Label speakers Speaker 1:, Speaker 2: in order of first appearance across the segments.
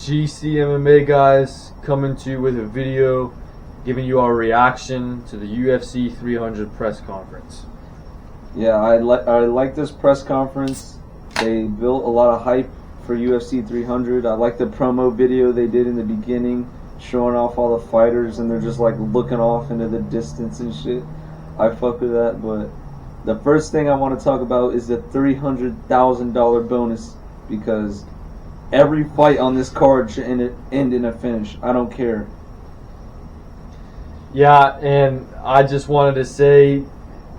Speaker 1: GCMMA guys, coming to you with a video giving you our reaction to the UFC 300 press conference.
Speaker 2: Yeah, I like this press conference. They built a lot of hype for UFC 300. I like the promo video they did in the beginning, showing off all the fighters and they're just like looking off into the distance and shit. I fuck with that, but the first thing I want to talk about is the $300,000 bonus, because every fight on this card should end in a finish. I don't care.
Speaker 1: Yeah, and I just wanted to say,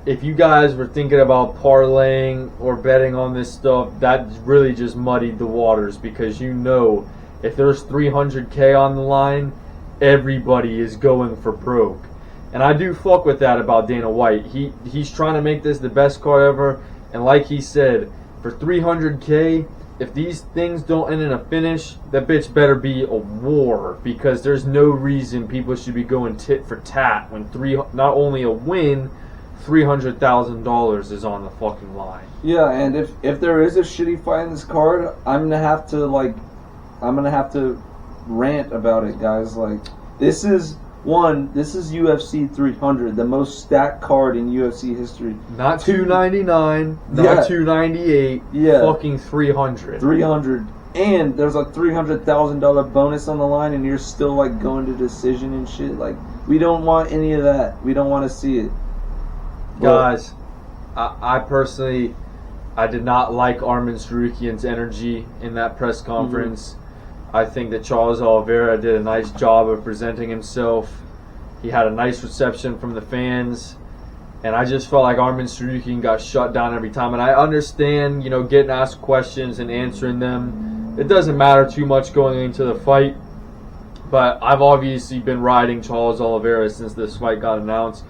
Speaker 1: if you guys were thinking about parlaying or betting on this stuff, that really just muddied the waters, because you know if there's $300K on the line, everybody is going for broke. And I do fuck with that about Dana White. He's trying to make this the best card ever, and like he said, for $300K, if these things don't end in a finish, that bitch better be a war, because there's no reason people should be going tit for tat when not only a win, $300,000 is on the fucking line.
Speaker 2: Yeah, and if there is a shitty fight in this card, I'm gonna have to rant about it, guys. Like, this is UFC 300, the most stacked card in UFC history.
Speaker 1: Not 299, not 298, fucking 300.
Speaker 2: 300. And there's a $300,000 bonus on the line, and you're still like going to decision and shit. Like, we don't want any of that. We don't want to see it.
Speaker 1: Guys, I personally, I did not like Arman Tsarukyan's energy in that press conference. I think that Charles Oliveira did a nice job of presenting himself. He had a nice reception from the fans. And I just felt like Arman Tsarukyan got shut down every time. And I understand, getting asked questions and answering them. It doesn't matter too much going into the fight. But I've obviously been riding Charles Oliveira since this fight got announced.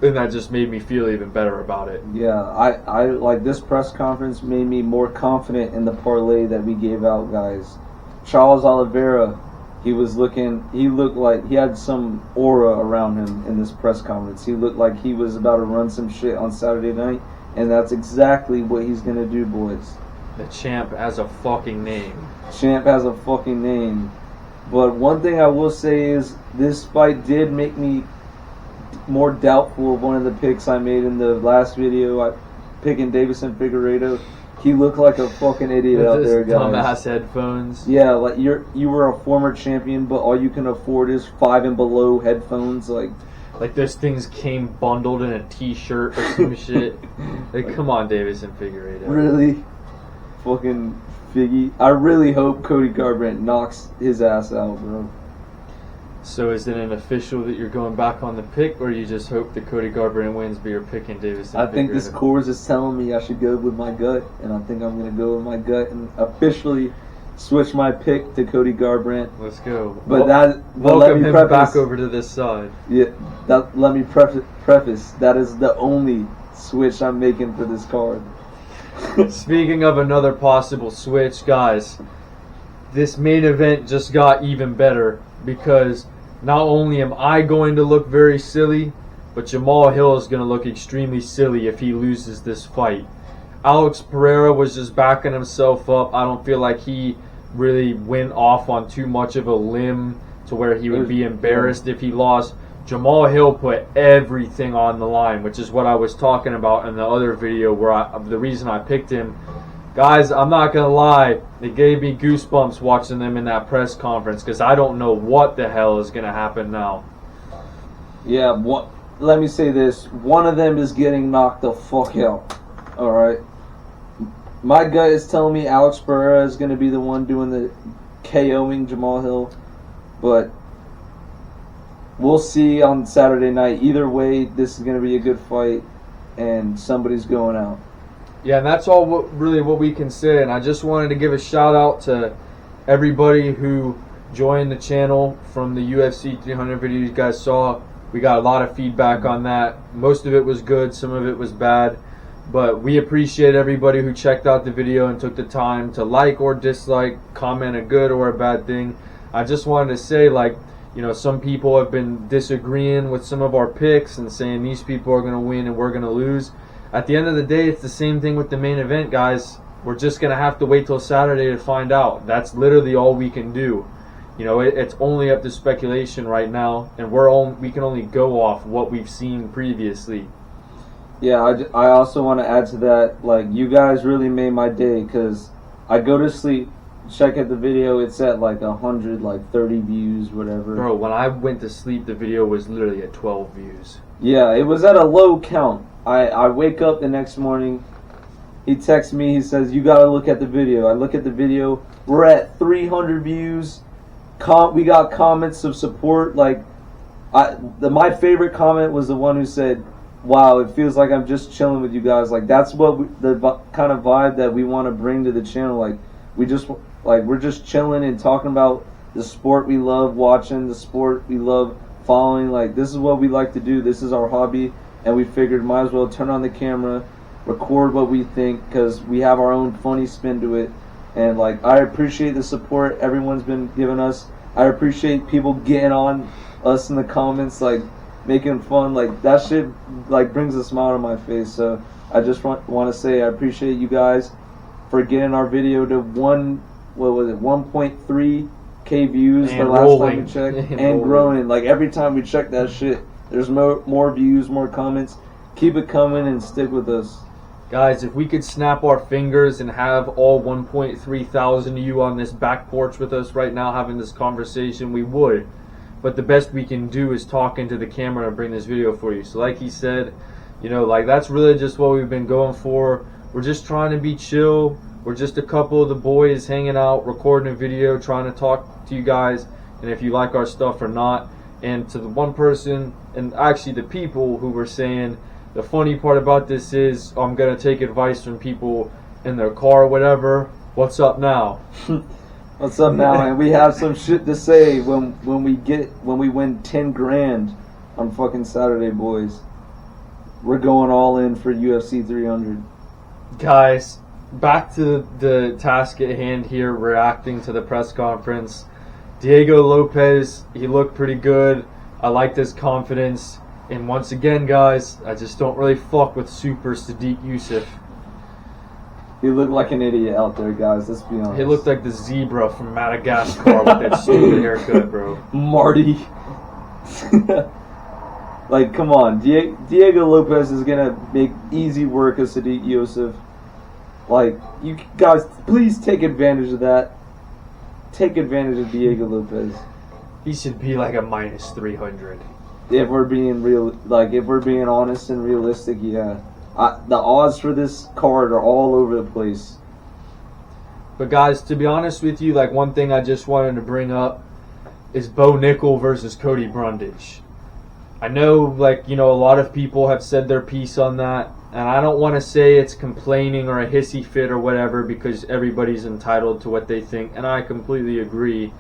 Speaker 1: And that just made me feel even better about it.
Speaker 2: Yeah, I like this press conference made me more confident in the parlay that we gave out, guys. Charles Oliveira, he looked like he had some aura around him in this press conference. He looked like he was about to run some shit on Saturday night, and that's exactly what he's going to do, boys.
Speaker 1: The champ has a fucking name.
Speaker 2: Champ has a fucking name. But one thing I will say is this fight did make me more doubtful of one of the picks I made in the last video. Picking Davison Figueiredo. He looked like a fucking idiot out there, guys.
Speaker 1: Dumbass headphones.
Speaker 2: Yeah, like you were a former champion, but all you can afford is 5 and below headphones. Like
Speaker 1: those things came bundled in a T-shirt or some shit. Like, come on, Davison Figueiredo.
Speaker 2: Really, fucking Figgy. I really hope Cody Garbrandt knocks his ass out, bro.
Speaker 1: So is it an official that you're going back on the pick, or you just hope that Cody Garbrandt wins, but you're picking Davison Figueiredo?
Speaker 2: I think this course is telling me I should go with my gut, and I think I'm going to go with my gut and officially switch my pick to Cody Garbrandt.
Speaker 1: Let's go.
Speaker 2: But
Speaker 1: welcome him back over to this side.
Speaker 2: Yeah, let me preface, that is the only switch I'm making for this card.
Speaker 1: Speaking of another possible switch, guys, this main event just got even better, because not only am I going to look very silly, but Jamal Hill is going to look extremely silly if he loses this fight. Alex Pereira was just backing himself up. I don't feel like he really went off on too much of a limb to where he would be embarrassed if he lost. Jamal Hill put everything on the line, which is what I was talking about in the other video where the reason I picked him. Guys, I'm not going to lie, it gave me goosebumps watching them in that press conference, because I don't know what the hell is going to happen now.
Speaker 2: Yeah, let me say this. One of them is getting knocked the fuck out. Alright? My gut is telling me Alex Pereira is going to be the one doing the KOing Jamal Hill, but we'll see on Saturday night. Either way, this is going to be a good fight, and somebody's going out.
Speaker 1: Yeah, and that's all what we can say. And I just wanted to give a shout out to everybody who joined the channel from the UFC 300 video you guys saw. We got a lot of feedback on that. Most of it was good, some of it was bad. But we appreciate everybody who checked out the video and took the time to like or dislike, comment a good or a bad thing. I just wanted to say, some people have been disagreeing with some of our picks and saying these people are going to win and we're going to lose. At the end of the day, it's the same thing with the main event, guys. We're just going to have to wait till Saturday to find out. That's literally all we can do. You know, it's only up to speculation right now, and we can only go off what we've seen previously.
Speaker 2: Yeah, I also want to add to that, like, you guys really made my day, because I go to sleep, check at the video, it's at like 100, like 30 views, whatever.
Speaker 1: Bro, when I went to sleep, the video was literally at 12 views.
Speaker 2: Yeah, it was at a low count. I wake up the next morning, he texts me, he says, you gotta look at the video. I look at the video, we're at 300 views. We got comments of support. Like, my favorite comment was the one who said, wow, it feels like I'm just chilling with you guys. Like, that's what the kind of vibe that we want to bring to the channel. Like, we're just chilling and talking about the sport we love watching, the sport we love following. Like, this is what we like to do. This is our hobby, and we figured might as well turn on the camera, record what we think, because we have our own funny spin to it. And, like, I appreciate the support everyone's been giving us. I appreciate people getting on us in the comments, like, making fun. Like, that shit, like, brings a smile to my face. So I just want to say I appreciate you guys for getting our video to 1.3K views
Speaker 1: and
Speaker 2: the last
Speaker 1: rolling.
Speaker 2: time we checked. And growing. Like, every time we check that shit, there's more views, more comments. Keep it coming and stick with us.
Speaker 1: Guys, if we could snap our fingers and have all 1.3 thousand of you on this back porch with us right now having this conversation, we would. But the best we can do is talk into the camera and bring this video for you. So like he said, you know, like, that's really just what we've been going for. We're just trying to be chill. We're just a couple of the boys hanging out, recording a video, trying to talk to you guys, and if you like our stuff or not. And to the one person, and actually the people who were saying, the funny part about this is I'm going to take advice from people in their car or whatever. What's up now?
Speaker 2: What's up now? And we have some shit to say when we win 10 grand on fucking Saturday, boys. We're going all in for UFC 300.
Speaker 1: Guys, back to the task at hand here, reacting to the press conference. Diego Lopez, he looked pretty good. I liked his confidence. And once again, guys, I just don't really fuck with Super Sadiq Youssef.
Speaker 2: He looked like an idiot out there, guys. Let's be honest.
Speaker 1: He looked like the zebra from Madagascar with that stupid haircut, bro.
Speaker 2: Marty. Like, come on. Diego Lopez is going to make easy work of Sadiq Youssef. Like, you guys, please take advantage of that. Take advantage of Diego Lopez.
Speaker 1: He should be like a minus 300.
Speaker 2: If we're being real, like, if we're being honest and realistic, yeah. The odds for this card are all over the place.
Speaker 1: But guys, to be honest with you, like, one thing I just wanted to bring up is Bo Nickel versus Cody Brundage. I know, like, you know, a lot of people have said their piece on that, and I don't want to say it's complaining or a hissy fit or whatever, because everybody's entitled to what they think, and I completely agree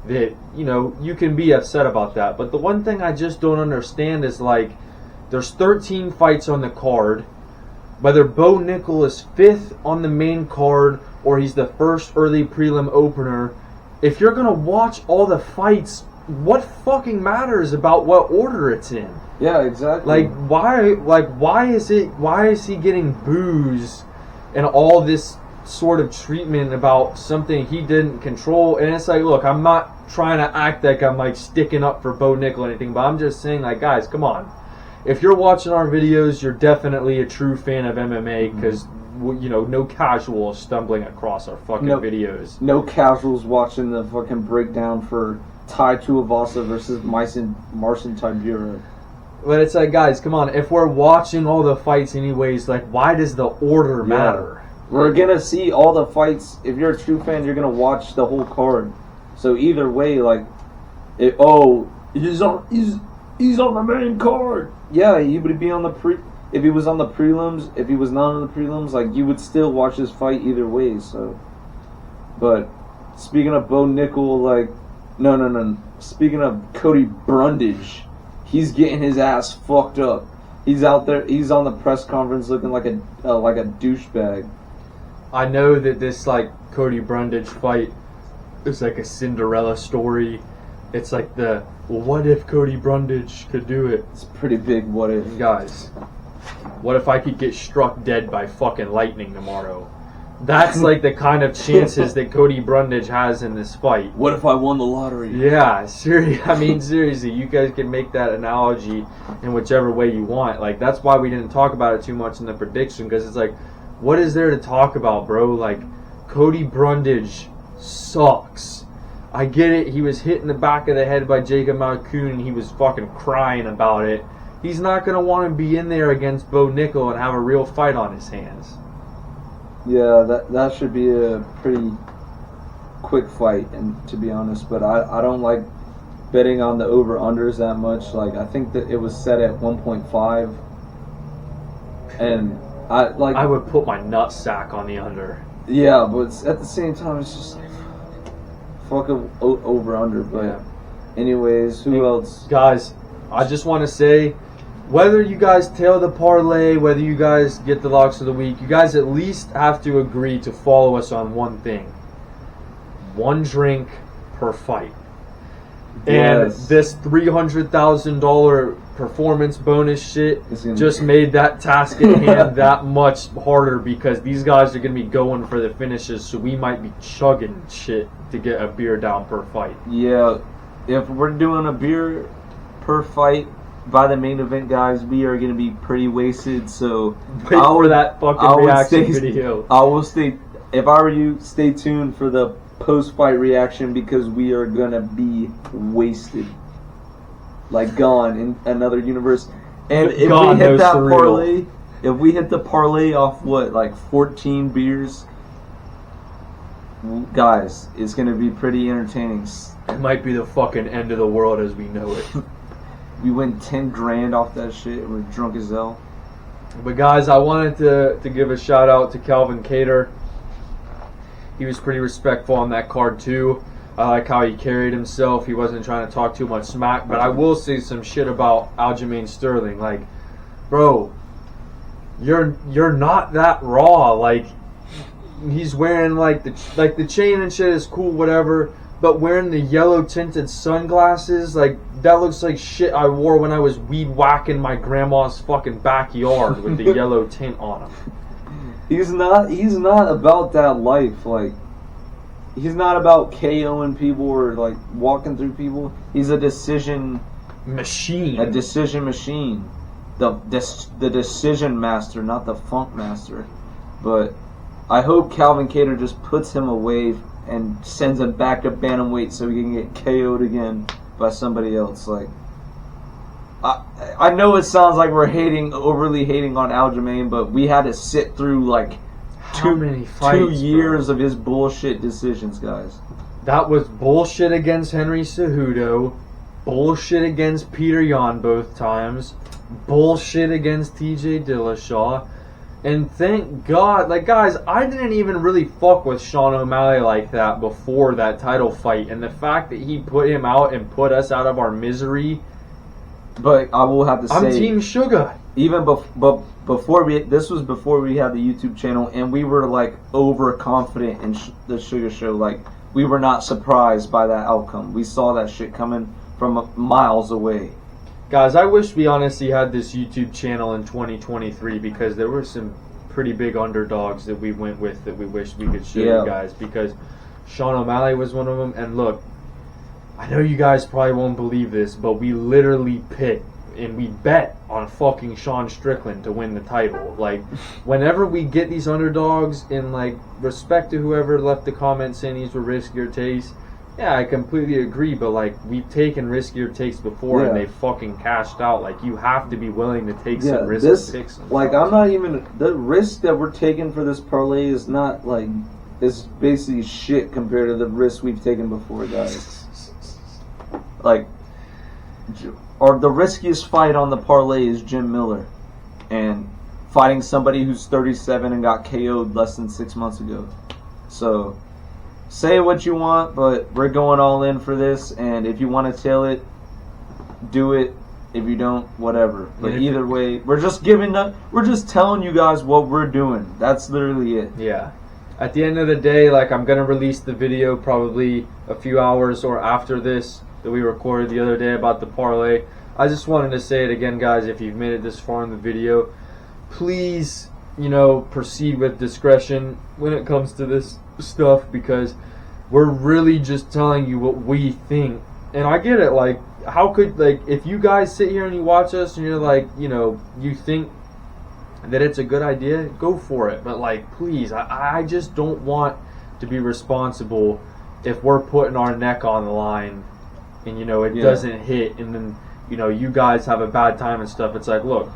Speaker 1: that, you know, you can be upset about that. But the one thing I just don't understand is, like, there's 13 fights on the card. Whether Bo Nickel is 5th on the main card or he's the first early prelim opener, if you're going to watch all the fights, what fucking matters about what order it's in?
Speaker 2: Yeah, exactly.
Speaker 1: Why is he getting boos and all this sort of treatment about something he didn't control? And it's like, look, I'm not trying to act like I'm like sticking up for Bo Nickel or anything, but I'm just saying, like, guys, come on. If you're watching our videos, you're definitely a true fan of MMA, because, you know, no casuals stumbling across our fucking videos.
Speaker 2: No casuals watching the fucking breakdown for Tai Tuivasa versus Marcin Tybura.
Speaker 1: But it's like, guys, come on. If we're watching all the fights anyways, like, why does the order matter?
Speaker 2: We're going to see all the fights. If you're a true fan, you're going to watch the whole card. So either way, like, he's on the main card. Yeah, he would be on the if he was on the prelims, if he was not on the prelims, like, you would still watch this fight either way. So, but speaking of Bo Nickel, like, no. Speaking of Cody Brundage, he's getting his ass fucked up. He's out there. He's on the press conference looking like a douchebag.
Speaker 1: I know that this, like, Cody Brundage fight is like a Cinderella story. It's like the, well, what if Cody Brundage could do it?
Speaker 2: It's a pretty big what if.
Speaker 1: Guys, what if I could get struck dead by fucking lightning tomorrow? That's like the kind of chances that Cody Brundage has in this fight.
Speaker 2: What if I won the lottery?
Speaker 1: Yeah, seriously, you guys can make that analogy in whichever way you want. Like, that's why we didn't talk about it too much in the prediction, because it's like, what is there to talk about, bro? Like, Cody Brundage sucks. I get it, he was hit in the back of the head by Jacob Malkoun, and he was fucking crying about it. He's not going to want to be in there against Bo Nickel and have a real fight on his hands.
Speaker 2: Yeah, that should be a pretty quick fight, and to be honest, but I don't like betting on the over-unders that much. Like, I think that it was set at 1.5, and I
Speaker 1: would put my nutsack on the under.
Speaker 2: Yeah, but at the same time, it's just like, fuck over-under, but
Speaker 1: yeah.
Speaker 2: Anyways, who else?
Speaker 1: Guys, I just want to say, whether you guys tail the parlay, whether you guys get the locks of the week, you guys at least have to agree to follow us on one thing. One drink per fight.
Speaker 2: Yes.
Speaker 1: And this $300,000 performance bonus shit just made that task at hand that much harder, because these guys are going to be going for the finishes, so we might be chugging shit to get a beer down per fight.
Speaker 2: Yeah, if we're doing a beer per fight, by the main event, guys, we are going to be pretty wasted, so
Speaker 1: wait for that fucking reaction video.
Speaker 2: I will stay, if I were you, stay tuned for the post-fight reaction, because we are going to be wasted. Like, gone in another universe. And if we hit that parlay, if we hit the parlay off, what, like 14 beers, guys, it's going to be pretty entertaining.
Speaker 1: It might be the fucking end of the world as we know it.
Speaker 2: We win 10 grand off that shit. We're drunk as hell.
Speaker 1: But guys, I wanted to give a shout out to Calvin Cater. He was pretty respectful on that card too. I like how he carried himself. He wasn't trying to talk too much smack. But I will say some shit about Aljamain Sterling. Like, bro, you're not that raw. Like, he's wearing like the chain and shit is cool, whatever. But wearing the yellow tinted sunglasses, like, that looks like shit I wore when I was weed whacking my grandma's fucking backyard with the yellow tint on them.
Speaker 2: He's not about that life. Like, he's not about KOing people or like walking through people. He's a decision
Speaker 1: machine.
Speaker 2: A decision machine. The decision master, not the funk master. But I hope Calvin Cater just puts him away and sends him back to bantamweight so he can get KO'd again by somebody else. Like, I know it sounds like we're overly hating on Aljamain, but we had to sit through like two years of his bullshit decisions, guys.
Speaker 1: That was bullshit against Henry Cejudo, bullshit against Peter Yan both times, bullshit against TJ Dillashaw. And thank God, like, guys, I didn't even really fuck with Sean O'Malley like that before that title fight. And the fact that he put him out and put us out of our misery.
Speaker 2: But I will have to say,
Speaker 1: I'm Team Sugar.
Speaker 2: Even before this was before we had the YouTube channel, and we were like overconfident in the Sugar Show. Like, we were not surprised by that outcome. We saw that shit coming from miles away.
Speaker 1: Guys, I wish we honestly had this YouTube channel in 2023, because there were some pretty big underdogs that we went with that we wish we could show you guys, because Sean O'Malley was one of them. And look, I know you guys probably won't believe this, but we literally picked and we bet on fucking Sean Strickland to win the title. Like, whenever we get these underdogs, in like respect to whoever left the comment saying these were riskier takes, yeah, I completely agree, but like, we've taken riskier takes before and they fucking cashed out. Like, you have to be willing to take some risky picks.
Speaker 2: Like, I'm not even, the risk that we're taking for this parlay is not like, it's basically shit compared to the risk we've taken before, guys. Like, or the riskiest fight on the parlay is Jim Miller, and fighting somebody who's 37 and got KO'd less than 6 months ago. So, say what you want, but we're going all in for this, and if you want to tail it, do it. If you don't, whatever. But either way, we're just telling you guys what we're doing. That's literally it.
Speaker 1: Yeah. At the end of the day, like, I'm going to release the video probably a few hours or after this that we recorded the other day about the parlay. I just wanted to say it again, guys. If you've made it this far in the video, please proceed with discretion when it comes to this stuff, because we're really just telling you what we think. And I get it, like, how could, like, if you guys sit here and you watch us and you're like, you think that it's a good idea, go for it. But, like, please, I just don't want to be responsible if we're putting our neck on the line and, it doesn't hit, and then, you guys have a bad time and stuff. It's like, look,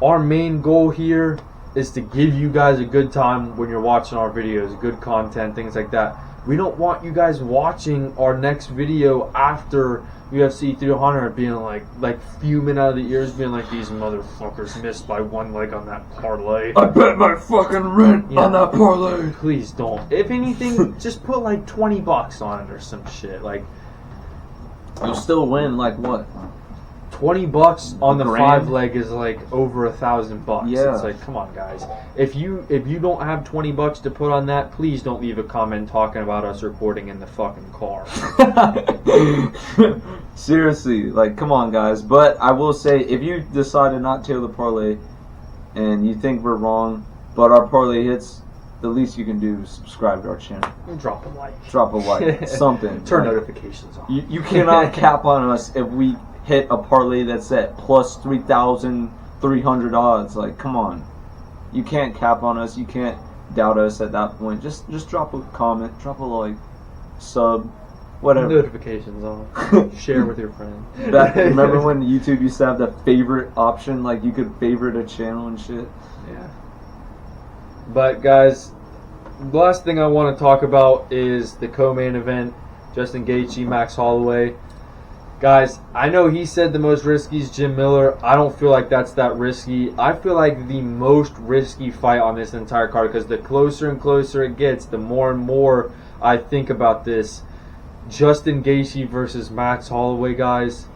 Speaker 1: our main goal here is to give you guys a good time when you're watching our videos, good content, things like that. We don't want you guys watching our next video after UFC 300 being like fuming out of the ears, being like, these motherfuckers missed by one leg on that parlay.
Speaker 2: I bet my fucking rent on that parlay.
Speaker 1: Please don't. If anything, just put like $20 on it or some shit. Like,
Speaker 2: you'll still win. Like what?
Speaker 1: $20 on the
Speaker 2: Grand?
Speaker 1: 5-leg is like over $1,000.
Speaker 2: Yeah.
Speaker 1: It's like, come on, guys. If you don't have $20 to put on that, please don't leave a comment talking about us recording in the fucking car.
Speaker 2: Seriously, like, come on, guys. But I will say, if you decide to not tail the parlay and you think we're wrong, but our parlay hits, the least you can do is subscribe to our channel.
Speaker 1: Drop a like.
Speaker 2: Drop a like. Something.
Speaker 1: Turn notifications on.
Speaker 2: You cannot cap on us if we hit a parlay that's at plus 3,300 odds. Like, come on. You can't cap on us. You can't doubt us at that point. Just drop a comment. Drop a like. Sub. Whatever.
Speaker 1: Notifications on. Share with your friends.
Speaker 2: Remember when YouTube used to have the favorite option? Like, you could favorite a channel and shit?
Speaker 1: Yeah. But, guys, the last thing I want to talk about is the co-main event. Justin Gaethje, Max Holloway. Guys, I know he said the most risky is Jim Miller. I don't feel like that's that risky. I feel like the most risky fight on this entire card, because the closer and closer it gets, the more and more I think about this. Justin Gaethje versus Max Holloway, guys.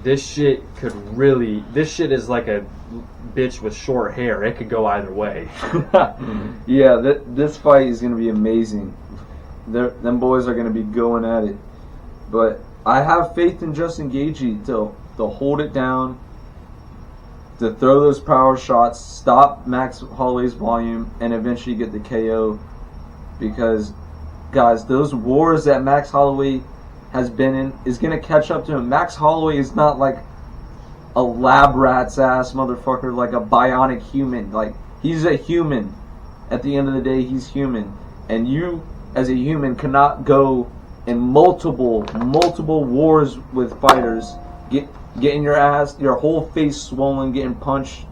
Speaker 1: This shit is like a bitch with short hair. It could go either way.
Speaker 2: Yeah, this fight is going to be amazing. Them boys are going to be going at it. But I have faith in Justin Gaethje to hold it down, to throw those power shots, stop Max Holloway's volume, and eventually get the KO. Because, guys, those wars that Max Holloway has been in is going to catch up to him. Max Holloway is not like a lab rat's ass motherfucker, like a bionic human. Like, he's a human. At the end of the day, he's human. And you, as a human, cannot go in multiple wars with fighters, getting your whole face swollen, getting punched.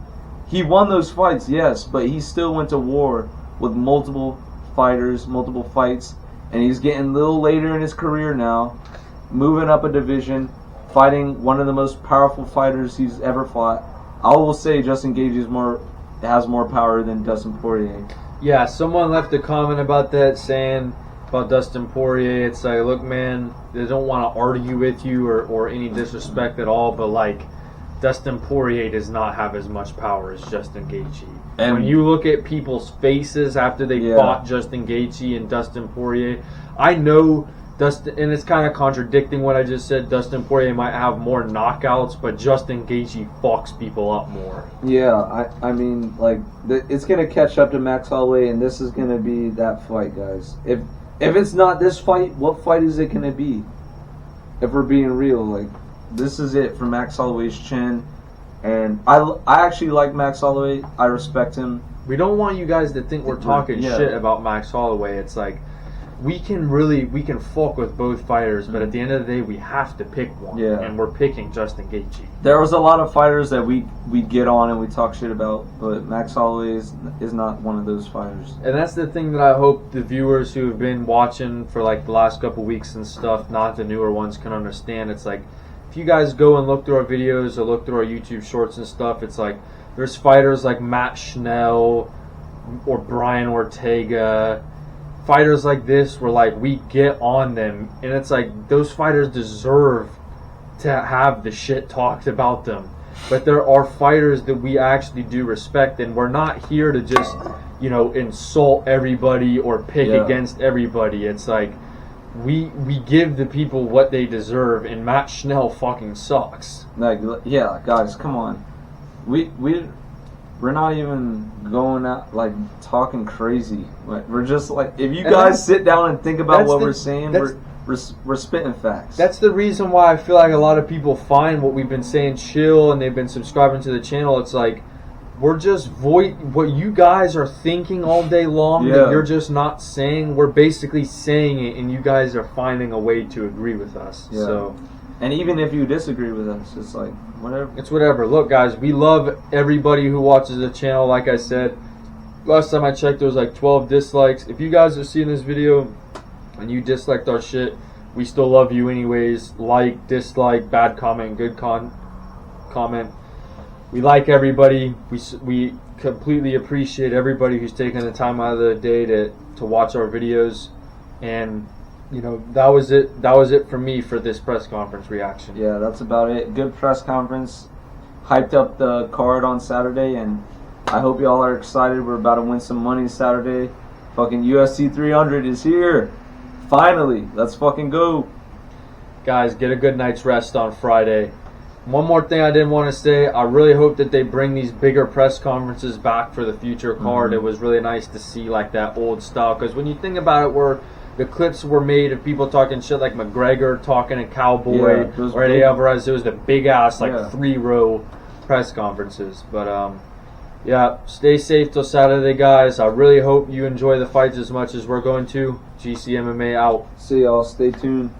Speaker 2: He won those fights, yes, but he still went to war with multiple fighters, multiple fights, and he's getting a little later in his career now, moving up a division, fighting one of the most powerful fighters he's ever fought. I will say Justin Gaethje has more power than Dustin Poirier.
Speaker 1: Yeah, someone left a comment about that saying about Dustin Poirier. It's like, look, man, they don't want to argue with you or any disrespect at all, but like, Dustin Poirier does not have as much power as Justin Gaethje. And when you look at people's faces after they fought Justin Gaethje and Dustin Poirier, I know Dustin, and it's kind of contradicting what I just said. Dustin Poirier might have more knockouts, but Justin Gaethje fucks people up more.
Speaker 2: Yeah, I mean, like, it's gonna catch up to Max Holloway, and this is gonna be that fight, guys. If it's not this fight, what fight is it going to be? If we're being real, like, this is it for Max Holloway's chin. And I actually like Max Holloway. I respect him.
Speaker 1: We don't want you guys to think we're talking shit about Max Holloway. It's like, we can fuck with both fighters, but at the end of the day, we have to pick one. Yeah. And we're picking Justin Gaethje.
Speaker 2: There was a lot of fighters that we get on and we talk shit about, but Max Holloway is not one of those fighters.
Speaker 1: And that's the thing that I hope the viewers who have been watching for like the last couple weeks and stuff, not the newer ones, can understand. It's like, if you guys go and look through our videos or look through our YouTube shorts and stuff, it's like, there's fighters like Matt Schnell or Brian Ortega, fighters like this where like we get on them, and it's like, those fighters deserve to have the shit talked about them. But there are fighters that we actually do respect, and we're not here to just, insult everybody or pick against everybody. It's like, we give the people what they deserve, and Matt Schnell fucking sucks.
Speaker 2: Like, yeah, guys, come on. we're not even going out like talking crazy. Like, we're just like, if you
Speaker 1: And
Speaker 2: guys sit down and think about what we're saying,
Speaker 1: that's-
Speaker 2: we're spitting facts.
Speaker 1: That's the reason why I feel like a lot of people find what we've been saying chill, and they've been subscribing to the channel. It's like we're just what you guys are thinking all day long that you're just not saying. We're basically saying it, and you guys are finding a way to agree with us.
Speaker 2: Yeah.
Speaker 1: So,
Speaker 2: and even if you disagree with us, it's like whatever.
Speaker 1: it's whatever. Look, guys, we love everybody who watches the channel. Like I said, last time I checked, there was like 12 dislikes. If you guys are seeing this video and you disliked our shit, we still love you anyways. Like, dislike, bad comment, good comment. We like everybody. We completely appreciate everybody who's taking the time out of the day to watch our videos. And you know, that was it. That was it for me for this press conference reaction.
Speaker 2: Yeah, that's about it. Good press conference. Hyped up the card on Saturday, and I hope y'all are excited. We're about to win some money Saturday. Fucking UFC 300 is here. Finally, let's fucking go.
Speaker 1: Guys, get a good night's rest on Friday. One more thing I didn't want to say. I really hope that they bring these bigger press conferences back for the future card. It was really nice to see like that old style. Because when you think about it, where the clips were made of people talking shit like McGregor talking to Cowboy or Eddie Alvarez, it was the big ass like 3-row press conferences. But yeah, stay safe till Saturday, guys. I really hope you enjoy the fights as much as we're going to. GC MMA out.
Speaker 2: See y'all. Stay tuned.